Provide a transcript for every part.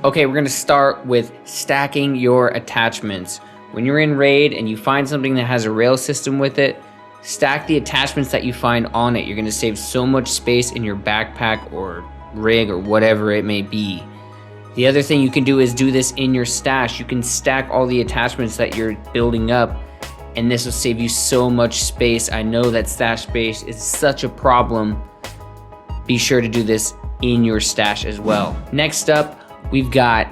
Okay, we're gonna start with stacking your attachments. When you're in raid and you find something that has a rail system with it, stack the attachments that you find on it. You're gonna save so much space in your backpack or rig or whatever it may be. The other thing you can do is do this in your stash. You can stack all the attachments that you're building up, and this will save you so much space. I know that stash space is such a problem. Be sure to do this in your stash as well. Next up, we've got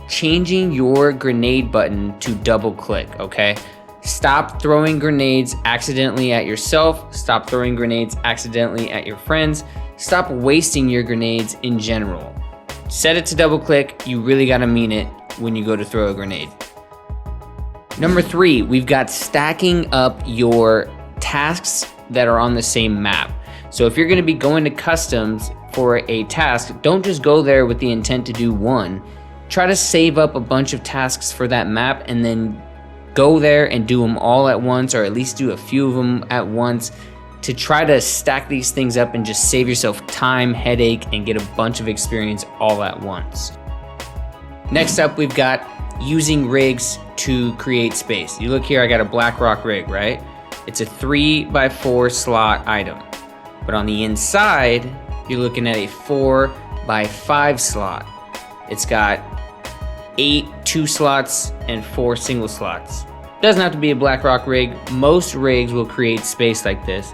changing your grenade button to double click, okay? Stop throwing grenades accidentally at yourself. Stop throwing grenades accidentally at your friends. Stop wasting your grenades in general. Set it to double click. You really gotta mean it when you go to throw a grenade. Number 3, we've got stacking up your tasks that are on the same map. So if you're gonna be going to customs for a task, don't just go there with the intent to do one. Try to save up a bunch of tasks for that map and then go there and do them all at once, or at least do a few of them at once, to try to stack these things up and just save yourself time, headache, and get a bunch of experience all at once. Next up, we've got using rigs to create space. You look here, I got a BlackRock rig, right? It's a 3x4 slot item. But on the inside, you're looking at a 4x5 slot. It's got 8 2 slots and 4 single slots. Doesn't have to be a BlackRock rig. Most rigs will create space like this.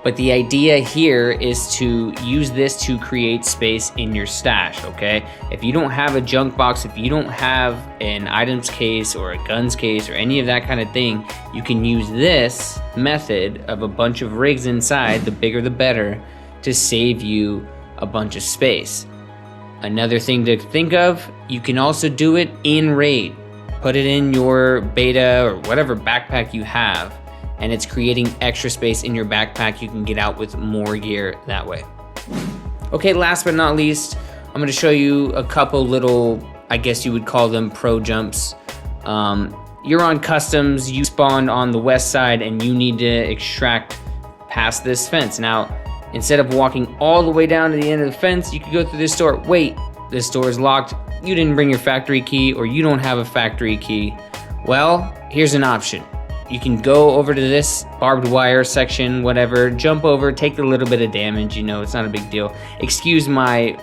But the idea here is to use this to create space in your stash, okay? If you don't have a junk box, if you don't have an items case or a guns case or any of that kind of thing, you can use this method of a bunch of rigs inside, the bigger the better, to save you a bunch of space. Another thing to think of, you can also do it in raid. Put it in your beta or whatever backpack you have, and it's creating extra space in your backpack. You can get out with more gear that way. Okay, last but not least, I'm gonna show you a couple little, I guess you would call them pro jumps. You're on customs, you spawned on the west side, and you need to extract past this fence. Now, instead of walking all the way down to the end of the fence, you could go through this door. Wait, this door is locked. You didn't bring your factory key, or you don't have a factory key. Well, here's an option. You can go over to this barbed wire section, whatever, jump over, take a little bit of damage, you know, it's not a big deal. Excuse my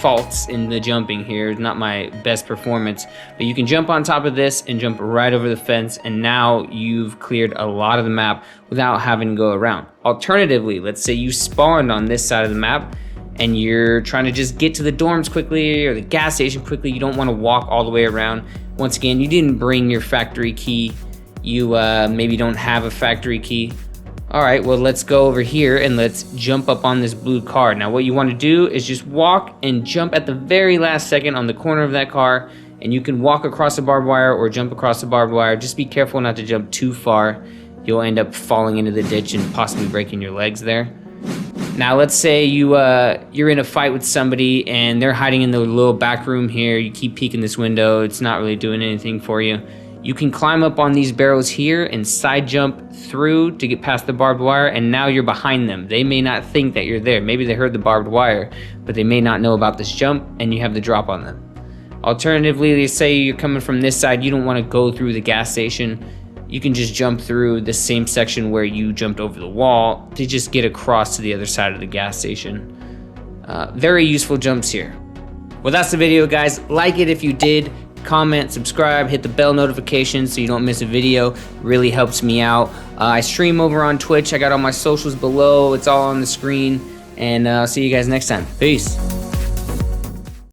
faults in the jumping here, not my best performance, but you can jump on top of this and jump right over the fence, and now you've cleared a lot of the map without having to go around. Alternatively, let's say you spawned on this side of the map and you're trying to just get to the dorms quickly or the gas station quickly. You don't want to walk all the way around. Once again, you didn't bring your factory key. You maybe don't have a factory key. All right, well, let's go over here and let's jump up on this blue car. Now, what you want to do is just walk and jump at the very last second on the corner of that car, and you can walk across the barbed wire or jump across the barbed wire. Just be careful not to jump too far. You'll end up falling into the ditch and possibly breaking your legs there. Now, let's say you're in a fight with somebody and they're hiding in the little back room here. You keep peeking this window. It's not really doing anything for you. You can climb up on these barrels here and side jump through to get past the barbed wire, and now you're behind them. They may not think that you're there. Maybe they heard the barbed wire, but they may not know about this jump, and you have the drop on them. Alternatively, they say you're coming from this side, you don't want to go through the gas station. You can just jump through the same section where you jumped over the wall to just get across to the other side of the gas station. Very useful jumps here. Well, that's the video, guys. Like it if you did. Comment, subscribe, hit the bell notification so you don't miss a video. Really helps me out. I stream over on Twitch. I got all my socials below. It's all on the screen. And I'll see you guys next time. Peace.